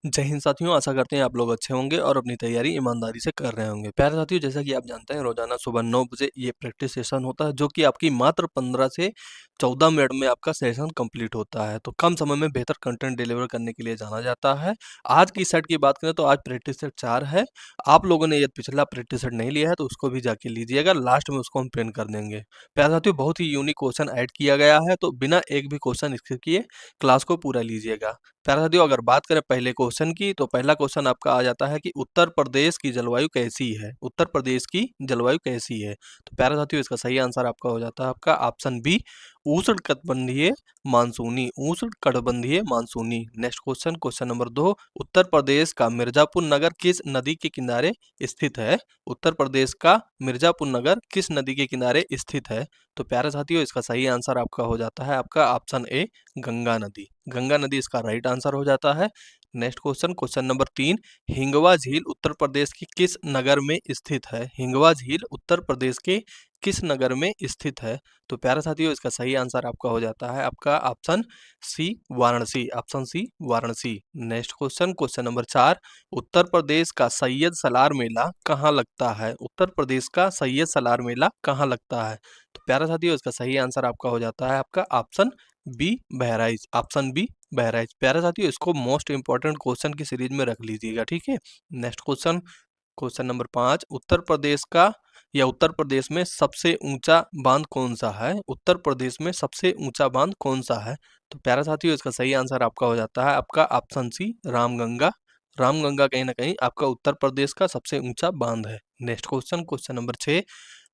जय हिंद साथियों, आशा करते हैं आप लोग अच्छे होंगे और अपनी तैयारी ईमानदारी से कर रहे होंगे। प्यारे साथियों, जैसा कि आप जानते हैं रोजाना सुबह 9 बजे ये प्रैक्टिस सेशन होता है जो कि आपकी मात्र 15 से 14 मिनट में आपका सेशन कंप्लीट होता है। तो कम समय में बेहतर कंटेंट डिलीवर करने के लिए जाना जाता है। आज की सेट की बात करें तो आज प्रैक्टिस सेट 4 है। आप लोगों ने यदि पिछला प्रैक्टिस सेट नहीं लिया है तो उसको भी जाके लीजिएगा, लास्ट में उसको हम पिन कर देंगे। प्यारे साथियों, बहुत ही यूनिक क्वेश्चन ऐड किया गया है, तो बिना एक भी क्वेश्चन स्किप किए क्लास को पूरा लीजिएगा। प्यारे साथियों, अगर बात करें पहले क्वेश्चन की तो पहला क्वेश्चन आपका आ जाता है कि उत्तर प्रदेश की जलवायु कैसी है। उत्तर प्रदेश की जलवायु कैसी है? तो प्यारे साथियों, इसका सही आंसर आपका हो जाता है आपका ऑप्शन बी, उष्णकटिबंधीय मानसूनी। उष्णकटिबंधीय मानसूनी। नेक्स्ट क्वेश्चन, क्वेश्चन नंबर 2, उत्तर प्रदेश का मिर्जापुर नगर किस नदी के किनारे स्थित है? उत्तर प्रदेश का मिर्जापुर नगर किस नदी के किनारे स्थित है? तो प्यारे साथियों, इसका सही आंसर आपका हो जाता है आपका ऑप्शन ए, गंगा नदी। गंगा नदी इसका राइट आंसर हो जाता है। नेक्स्ट क्वेश्चन, क्वेश्चन नंबर 3, हिंगवा झील उत्तर प्रदेश के किस नगर में स्थित है? हिंगवा झील उत्तर प्रदेश के किस नगर में स्थित है? तो प्यारे साथियों, इसका सही आंसर आपका हो जाता है आपका option C, Varanasi. Option C, Varanasi. Next question, question number 4, Uttar Pradesh का सैयद सलार मेला कहाँ लगता है? उत्तर प्रदेश का सैयद सलार मेला कहाँ लगता है? तो प्यारे साथियों, इसका सही आंसर आपका हो जाता है आपका option B, Bahraich. Option B, Bahraich. प्यारे साथियों, इसको मोस्ट इंपॉर्टेंट क्वेश्चन की सीरीज में रख लीजिएगा, ठीक है। Next question, question number 5, Uttar Pradesh का या उत्तर प्रदेश में सबसे ऊंचा बांध कौन सा है? उत्तर प्रदेश में सबसे ऊंचा बांध कौन सा है? तो प्यारे साथियों, इसका सही आंसर आपका हो जाता है आपका ऑप्शन सी, रामगंगा। रामगंगा कहीं ना कहीं आपका उत्तर प्रदेश का सबसे ऊंचा बांध है। Next question, question number 6,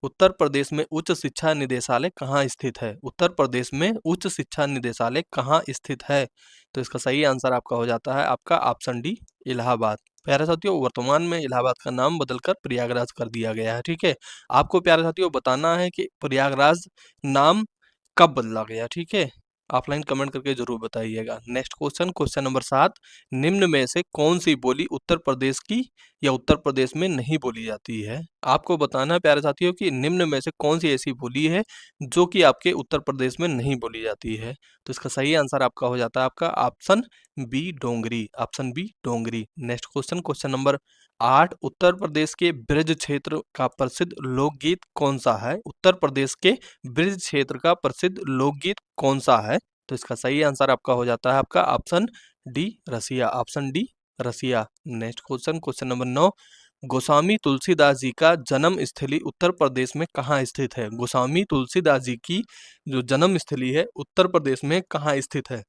Uttar Pradesh में उच्च शिक्षा निदेशालय कहाँ स्थित है? उत्तर प्रदेश में उच्च शिक्षा निदेशालय कहाँ स्थित है? तो इसका सही आंसर आपका हो जाता है आपका ऑप्शन डी, इलाहाबाद। प्यारे साथियों, वर्तमान में इलाहाबाद का नाम बदलकर प्रयागराज कर दिया गया है, ठीक है। आपको प्यारे साथियों बताना है कि प्रयागराज नाम कब बदला गया, ठीक है। ऑफलाइन कमेंट करके जरूर बताइएगा। नेक्स्ट क्वेश्चन, क्वेश्चन नंबर 7, निम्न में से कौन सी बोली उत्तर प्रदेश की या उत्तर प्रदेश में नहीं बोली जाती है? आपको बताना है प्यारे साथियों कि निम्न में से कौन सी ऐसी बोली है जो कि आपके उत्तर प्रदेश में नहीं बोली जाती है। तो इसका सही आंसर आपका हो जाता है आपका ऑप्शन बी, डोंगरी। ऑप्शन बी, डोंगरी। Next question, question number 8, Uttar Pradesh के ब्रज क्षेत्र का प्रसिद्ध लोकगीत कौन सा है? उत्तर प्रदेश के ब्रज क्षेत्र का प्रसिद्ध लोकगीत कौन सा है? तो इसका सही आंसर आपका हो जाता है आपका option D, Russia. Option D, Russia. Next question, question number 9, Goswami Tulsidas ji का जन्म स्थली उत्तर प्रदेश में कहाँ स्थित है? गोस्वामी तुलसीदास जी की जो जन्म स्थली है उत्तर प्रदेश में कहाँ स्थित है?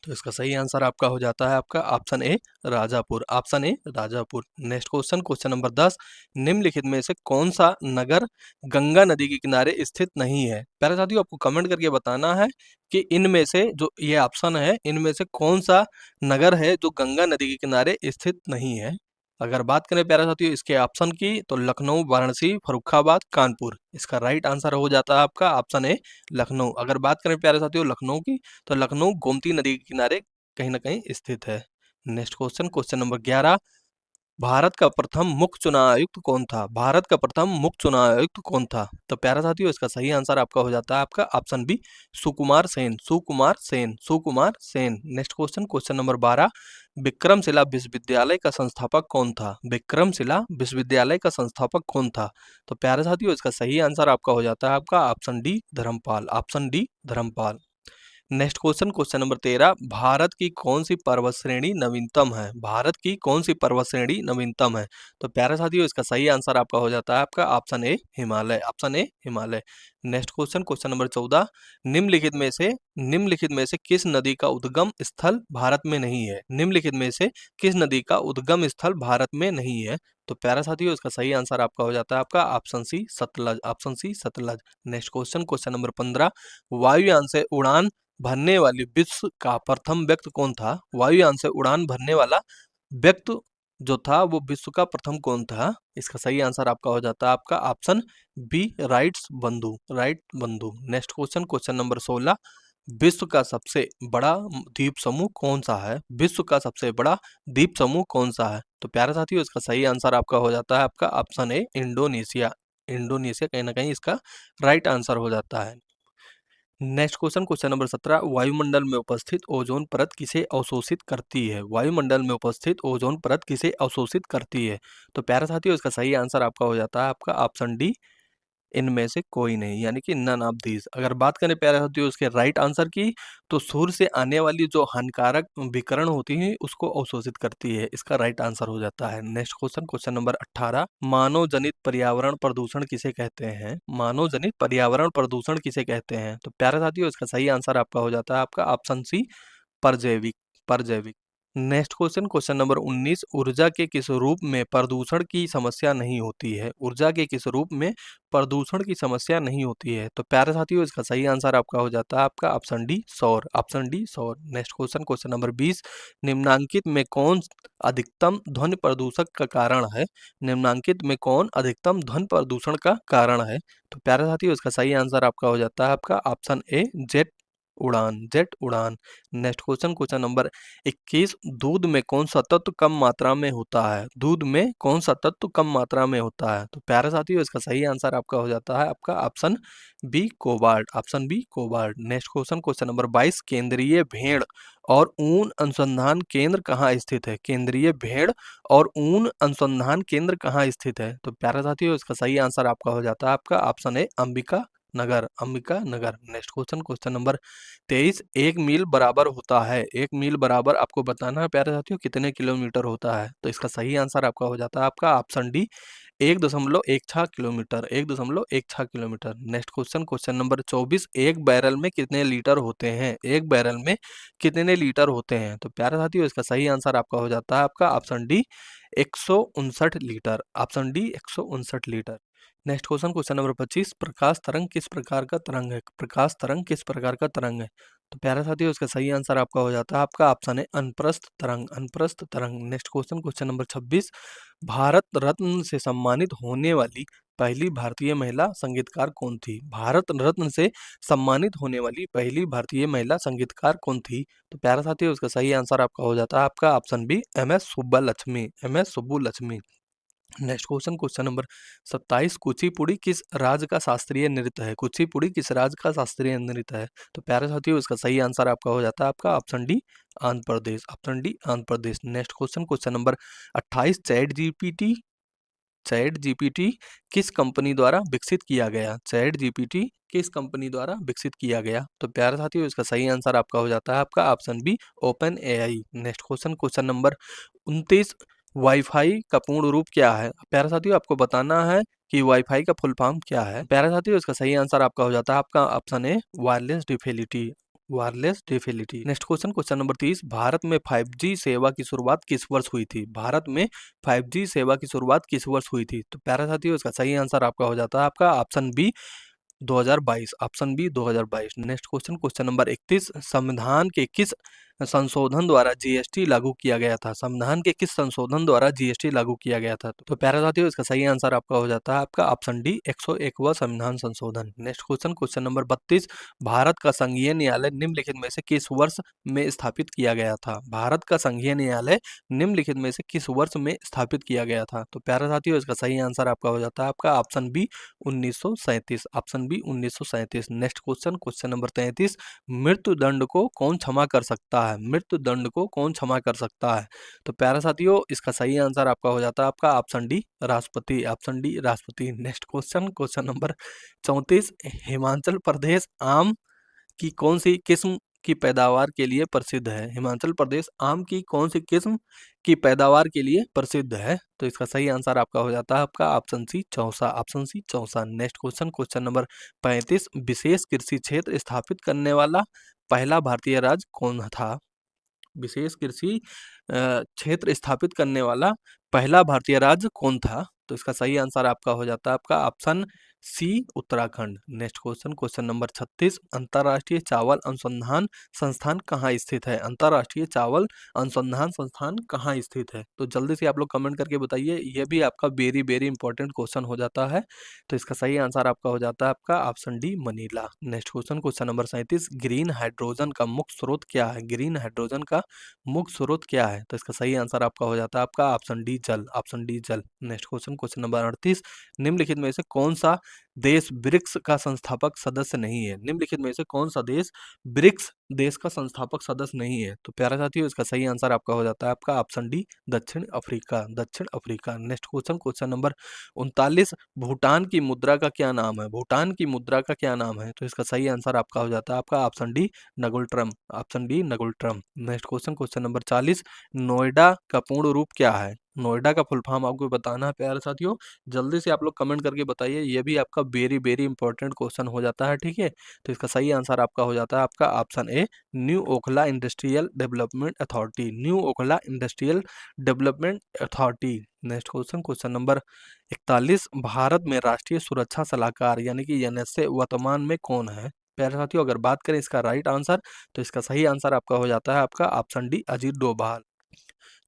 तो इसका सही आंसर आपका हो जाता है आपका option A, Rajapur. Option A, Rajapur. Next question, question number 10, निम्नलिखित में से कौन सा नगर गंगा नदी के किनारे स्थित नहीं है? प्यारे साथियों, आपको कमेंट करके बताना है कि इनमें से जो ये ऑप्शन है इनमें से कौन सा नगर है जो गंगा नदी के किनारे स्थित नहीं है। अगर बात करें प्यारे साथियों इसके ऑप्शन की तो लखनऊ, वाराणसी, फर्रुखाबाद, कानपुर। इसका राइट आंसर हो जाता है आपका ऑप्शन ए, लखनऊ। अगर बात करें प्यारे साथियों लखनऊ की तो लखनऊ गोमती नदी के किनारे कहीं ना कहीं स्थित है। Next question, question number 11, Bharat का प्रथम मुख्य चुनाव आयुक्त कौन था? भारत का प्रथम मुख्य चुनाव आयुक्त कौन था? तो प्यारा साथियों इसका सही आंसर आपका हो जाता है आपका option B, Sukumar Sen. Sukumar Sen. Sukumar Sen. Next question, question number 12, Vikramshila विश्वविद्यालय का संस्थापक कौन था? विक्रमशिला विश्वविद्यालय का संस्थापक कौन था? तो प्यारे साथियों इसका सही आंसर आपका हो जाता है आपका option D, Dharmpal. Option D, Dharmpal. Next question, question number 13, Bharat की कौन सी पर्वत श्रेणी नवीनतम है? भारत की कौन सी पर्वत श्रेणी नवीनतम है? तो प्यारे साथियों इसका सही आंसर आपका हो जाता है आपका option A, Himalaya. Option A, Himalaya. Next question, question number 14, निम्नलिखित में से किस नदी का उद्गम स्थल भारत में नहीं है? निम्नलिखित में से किस नदी का उद्गम स्थल भारत में नहीं है? तो प्यारा साथियों इसका सही आंसर आपका हो जाता है आपका option C, Sutlej. Option C, Sutlej. Next question, question number 15, वायुयान से उड़ान भरने वाली विश्व का प्रथम व्यक्ति कौन था? वायुयान से उड़ान भरने वाला व्यक्ति जो था वो विश्व का प्रथम कौन था? इसका सही आंसर आपका हो जाता है आपका ऑप्शन बी, राइट्स बंधु। राइट बंधु। नेक्स्ट क्वेश्चन, क्वेश्चन नंबर 16, विश्व का सबसे बड़ा द्वीप समूह कौन सा है? विश्व का सबसे बड़ा द्वीप समूह कौन सा है? तो प्यारे साथियों इसका सही आंसर आपका हो जाता है आपका ऑप्शन ए, इंडोनेशिया। इंडोनेशिया कहीं ना कहीं इसका राइट आंसर हो जाता है। नेक्स्ट क्वेश्चन, क्वेश्चन नंबर 17, वायुमंडल में उपस्थित ओजोन परत किसे अवशोषित करती है? वायुमंडल में उपस्थित ओजोन परत किसे अवशोषित करती है? तो प्यारे साथियों, इसका सही आंसर आपका हो जाता है आपका ऑप्शन डी, इनमें से कोई नहीं, यानी कि नन ऑफ दीज। अगर बात करें प्यारे साथियों उसके राइट आंसर की, तो सूर्य से आने वाली जो हानिकारक विकिरण होती है उसको अवशोषित करती है, इसका राइट आंसर हो जाता है। नेक्स्ट क्वेश्चन, क्वेश्चन नंबर 18, मानव जनित पर्यावरण प्रदूषण किसे कहते हैं? मानव जनित पर्यावरण प्रदूषण किसे कहते हैं? तो प्यारे साथियों, इसका सही आंसर आपका हो जाता है आपका ऑप्शन सी, परजैविक। परजैविक। नेक्स्ट क्वेश्चन, क्वेश्चन नंबर 19, ऊर्जा के किस रूप में प्रदूषण की समस्या नहीं होती है? ऊर्जा के किस रूप में प्रदूषण की समस्या नहीं होती है? तो प्यारे साथियों, इसका सही आंसर आपका हो जाता है आपका ऑप्शन डी, सौर। ऑप्शन डी, सौर। नेक्स्ट क्वेश्चन, क्वेश्चन नंबर 20, निम्नांकित में कौन अधिकतम ध्वनि प्रदूषक का कारण है? निम्नांकित में कौन अधिकतम ध्वनि प्रदूषण का कारण है? तो प्यारे साथियों, इसका सही आंसर आपका हो जाता है आपका ऑप्शन ए, जेट उड़ान। जेट उड़ान। नेक्स्ट क्वेश्चन, क्वेश्चन नंबर 21, दूध में कौन सा तत्व कम मात्रा में होता है? दूध में कौन सा तत्व कम मात्रा में होता है? तो प्यारे साथियों, इसका सही आंसर आपका हो जाता है आपका option B, cobalt. Option B, cobalt. Next question, question number 22, केंद्रीय भेड़ और ऊन अनुसंधान केंद्र कहाँ स्थित है? केंद्रीय भेड़ और ऊन अनुसंधान केंद्र कहाँ स्थित है? तो प्यारे साथियों, इसका सही आंसर आपका हो जाता है आपका ऑप्शन ए, अंबिका नगर। अंबिका नगर। नेक्स्ट क्वेश्चन, क्वेश्चन नंबर 23, 1 मील बराबर होता है, 1 मील बराबर आपको बताना है प्यारे साथियों कितने किलोमीटर होता है? तो इसका सही आंसर आपका हो जाता है आपका option D, 1.16 kilometre. 1.16 kilometre. Next question, question number 24, एक बैरल में कितने लीटर होते हैं? एक बैरल में कितने लीटर होते हैं? तो प्यारे साथियों, इसका सही आंसर आपका हो जाता है आपका option D, 159 litre. Option D, 159 litre. Next question, question number 25, प्रकाश तरंग किस प्रकार का तरंग है? प्रकाश तरंग किस प्रकार का तरंग है? तो प्यारे साथियों, इसका सही आंसर आपका हो जाता है आपका ऑप्शन है अनप्रस्थ तरंग। अनप्रस्थ तरंग। Next question, question number 26, Bharat Ratna से सम्मानित होने वाली पहली भारतीय महिला संगीतकार कौन थी? भारत रत्न से सम्मानित होने वाली पहली भारतीय महिला संगीतकार कौन थी? तो प्यारे साथियों, इसका सही आंसर आपका हो जाता है आपका option B, M S Subbalakshmi. M S Subbulakshmi. Next question, question number 27, Kuchipudi किस राज्य का शास्त्रीय नृत्य है? कुचिपुड़ी किस राज्य का शास्त्रीय नृत्य है? तो प्यारे साथियों, इसका सही आंसर आपका हो जाता है आपका option D, Andhra Pradesh. Option D, Andhra Pradesh. Next question, question number 28, chat GPT किस कंपनी द्वारा विकसित किया गया? चैट जीपीटी किस कंपनी द्वारा विकसित किया गया? तो प्यारे साथियों, इसका सही आंसर आपका हो जाता है आपका option B, OpenAI. Next question, question number 29, wifi का पूर्ण रूप क्या है? प्यारे साथियों, आपको बताना है कि वाईफाई का फुल फॉर्म क्या है। प्यारे साथियों, इसका सही आंसर आपका हो जाता है आपका option A, wireless definity. Wireless definity. Next question, question number 30, भारत में 5G सेवा की शुरुआत किस वर्ष हुई थी? भारत में 5G सेवा की शुरुआत किस वर्ष हुई थी? तो प्यारे साथियों, इसका सही आंसर आपका हो जाता है आपका option B, 2022। Option B, 2022। Next question, question number 31, संविधान के किस संशोधन द्वारा जीएसटी लागू किया गया था? संविधान के किस संशोधन द्वारा जीएसटी लागू किया गया था? तो प्यारे साथियों, इसका सही आंसर आपका हो जाता है आपका ऑप्शन डी, 101वां संविधान संशोधन। Next question, question number 32, Bharat का संघीय न्यायालय निम्नलिखित में से किस वर्ष में स्थापित किया गया था? भारत का संघीय न्यायालय निम्नलिखित में से किस वर्ष में स्थापित किया गया था? तो प्यारे साथियों, इसका सही आंसर आपका हो जाता है आपका option B, 1937। Option B, 1937। Next question, question number 33, मृत्यु दंड को कौन क्षमा कर सकता है? मृत्यु दंड को कौन क्षमा कर सकता है? तो प्यारे साथियों, इसका सही आंसर आपका हो जाता है आपका ऑप्शन डी, राष्ट्रपति। ऑप्शन डी, राष्ट्रपति। Next question, question number 34, Himachal Pradesh आम की कौन सी किस्म की पैदावार के लिए प्रसिद्ध है? हिमाचल प्रदेश आम की कौन सी किस्म की पैदावार के लिए प्रसिद्ध है? तो इसका सही आंसर आपका हो जाता है आपका option C, Chausa. Option C, Chausa. Next question, question number 35, विशेष कृषि क्षेत्र स्थापित करने वाला पहला भारतीय राज्य कौन था? विशेष कृषि क्षेत्र स्थापित करने वाला पहला भारतीय राज्य कौन था? तो इसका सही आंसर आपका हो जाता है आपका option C, Uttarakhand. Next question, question number 36, अंतर्राष्ट्रीय चावल अनुसंधान संस्थान कहाँ स्थित है? अंतर्राष्ट्रीय चावल अनुसंधान संस्थान कहाँ स्थित है? तो जल्दी से आप लोग कमेंट करके बताइए, यह भी आपका वेरी वेरी इंपॉर्टेंट क्वेश्चन हो जाता है। तो इसका सही आंसर आपका हो जाता है आपका option D, Manila. Next question, question number 37, green hydrogen का मुख्य स्रोत क्या है? ग्रीन हाइड्रोजन का मुख्य स्रोत क्या है? तो इसका सही आंसर आपका हो जाता है आपका ऑप्शन डी, जल। ऑप्शन डी, जल। नेक्स्ट क्वेश्चन, क्वेश्चन नंबर 38, निम्नलिखित में से कौन सा देश ब्रिक्स का संस्थापक सदस्य नहीं है? निम्नलिखित में से कौन सा देश ब्रिक्स देश का संस्थापक सदस्य नहीं है? तो प्यारे साथियों, इसका सही आंसर आपका हो जाता है आपका ऑप्शन डी, दक्षिण अफ्रीका। दक्षिण Africa. Next question, question number 39, Bhutan की मुद्रा का क्या नाम है? भूटान की मुद्रा का क्या नाम है? तो इसका सही आंसर आपका हो जाता है आपका ऑप्शन डी, नगुल ट्रम। ऑप्शन डी, नगुल ट्रम। Next question, question number 40, Noida का पूर्ण रूप क्या है? नोएडा का फुल फॉर्म आपको बताना है प्यारे साथियों। जल्दी से आप लोग कमेंट करके बताइए, ये भी आपका वेरी वेरी इंपॉर्टेंट क्वेश्चन हो जाता है, ठीक है। तो इसका सही आंसर आपका हो जाता है आपका ऑप्शन ए, new Okhla industrial development authority. New Okhla industrial development authority. Next question, question number 41, Bharat में राष्ट्रीय सुरक्षा सलाहकार यानी कि एनएसए वर्तमान में कौन है? प्यारे साथियों, अगर बात करें इसका राइट आंसर, तो इसका सही आंसर आपका हो जाता है आपका option D, Ajit Doval.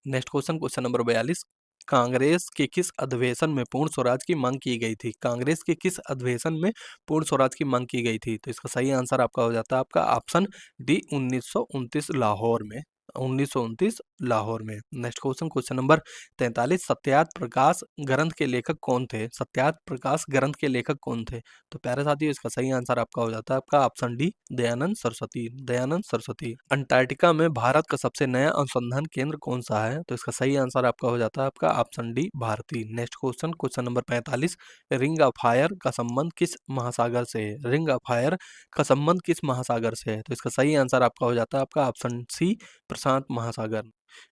Next question, question number 42, Congress के किस अधिवेशन में पूर्ण स्वराज की मांग की गई थी? कांग्रेस के किस अधिवेशन में पूर्ण स्वराज की मांग की गई थी? तो इसका सही आंसर आपका हो जाता है आपका ऑप्शन डी, 1929 लाहौर में। 1929 लाहौर में। Next question, question number 43, Satyarth Prakash ग्रंथ के लेखक कौन थे? सत्यार्थ प्रकाश ग्रंथ के लेखक कौन थे? तो प्यारे साथियों, इसका सही आंसर आपका हो जाता है आपका option D, Dayanand Saraswati. Dayanand Saraswati. Antarctica में भारत का सबसे नया अनुसंधान केंद्र कौन सा है? तो इसका सही आंसर आपका हो जाता है आपका option D, Bharti. Next question, question number 45, ring of fire का संबंध किस महासागर से है? रिंग ऑफ फायर का संबंध किस महासागर से है? तो इसका सही आंसर आपका हो जाता है आपका ऑप्शन सी, प्रशांत महासागर।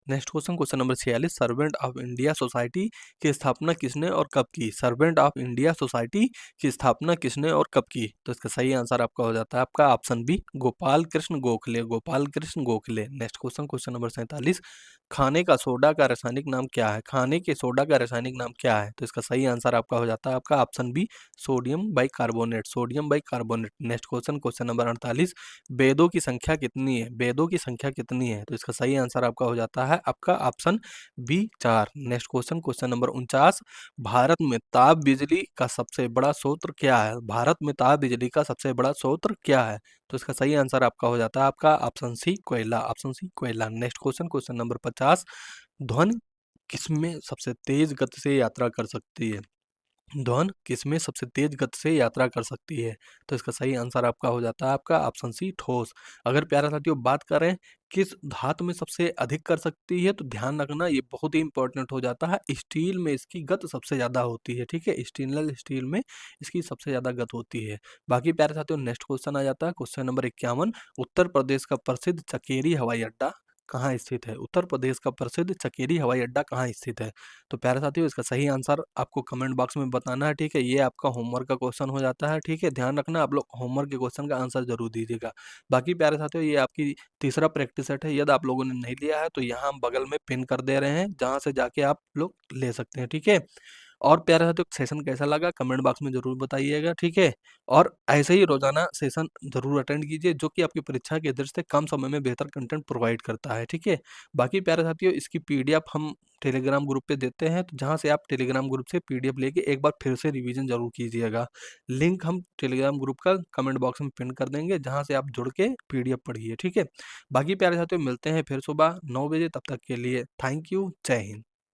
Next question, question number 46, servant of India society की स्थापना किसने और कब की? सर्वेंट ऑफ इंडिया सोसाइटी की स्थापना किसने और कब की? तो इसका सही आंसर आपका हो जाता है आपका option B, Gopal Krishna Gokhale. Gopal Krishna Gokhale. Next question, question number 47, खाने का सोडा का रासायनिक नाम क्या है? खाने के सोडा का रासायनिक नाम क्या है? तो इसका सही आंसर आपका हो जाता है आपका option B, sodium bicarbonate. Sodium bicarbonate. Next question, question number 48, वेदों की संख्या कितनी है? वेदों की संख्या कितनी है? तो इसका सही आंसर आपका हो जाता है आपका option B, 4। Next question, question number 49, Bharat में ताप बिजली का सबसे बड़ा स्रोत क्या है? भारत में ताप बिजली का सबसे बड़ा स्रोत क्या है? तो इसका सही आंसर आपका हो जाता है आपका ऑप्शन सी, कोयला। ऑप्शन सी, कोयला। नेक्स्ट क्वेश्चन, क्वेश्चन नंबर 50, ध्वनि किसमें सबसे तेज गति से यात्रा कर सकती है? ध्वनि किसमें सबसे तेज गति से यात्रा कर सकती है? तो इसका सही आंसर आपका हो जाता है आपका ऑप्शन सी, ठोस। अगर प्यारे साथियों बात करें किस धातु में सबसे अधिक कर सकती है, तो ध्यान रखना ये बहुत ही इंपॉर्टेंट हो जाता है, स्टील में इसकी गति सबसे ज़्यादा होती है, ठीक है। स्टेनलेस स्टील में इसकी सबसे ज़्यादा गति होती है। बाकी प्यारे साथियों, नेक्स्ट क्वेश्चन आ जाता है क्वेश्चन नंबर 51, उत्तर प्रदेश का प्रसिद्ध चकेरी हवाई अड्डा कहाँ स्थित है? उत्तर प्रदेश का प्रसिद्ध चकेरी हवाई अड्डा कहाँ स्थित है? तो प्यारे साथियों, इसका सही आंसर आपको कमेंट बॉक्स में बताना है, ठीक है। ये आपका होमवर्क का क्वेश्चन हो जाता है, ठीक है। ध्यान रखना, आप लोग होमवर्क के क्वेश्चन का आंसर जरूर दीजिएगा। बाकी प्यारे साथियों, ये आपकी तीसरा प्रैक्टिस सेट है। यदि आप लोगों ने नहीं लिया है तो यहाँ हम बगल में पिन कर दे रहे हैं, जहाँ से जाके आप लोग ले सकते हैं, ठीक है। और प्यारे साथियों, सेशन कैसा लगा कमेंट बॉक्स में ज़रूर बताइएगा, ठीक है। और ऐसे ही रोज़ाना सेशन ज़रूर अटेंड कीजिए, जो कि आपकी परीक्षा की दृष्टि से कम समय में बेहतर कंटेंट प्रोवाइड करता है, ठीक है। बाकी प्यारे साथियों, इसकी पीडीएफ हम टेलीग्राम ग्रुप पे देते हैं, तो जहाँ से आप टेलीग्राम ग्रुप से पीडीएफ लेके एक बार फिर से रिवीजन ज़रूर कीजिएगा। लिंक हम टेलीग्राम ग्रुप का कमेंट बॉक्स में पिन कर देंगे, जहाँ से आप जुड़ के पीडीएफ पढ़िए, ठीक है। बाकी प्यारे साथियों, मिलते हैं फिर सुबह 9 बजे, तब तक के लिए थैंक यू, जय हिंद।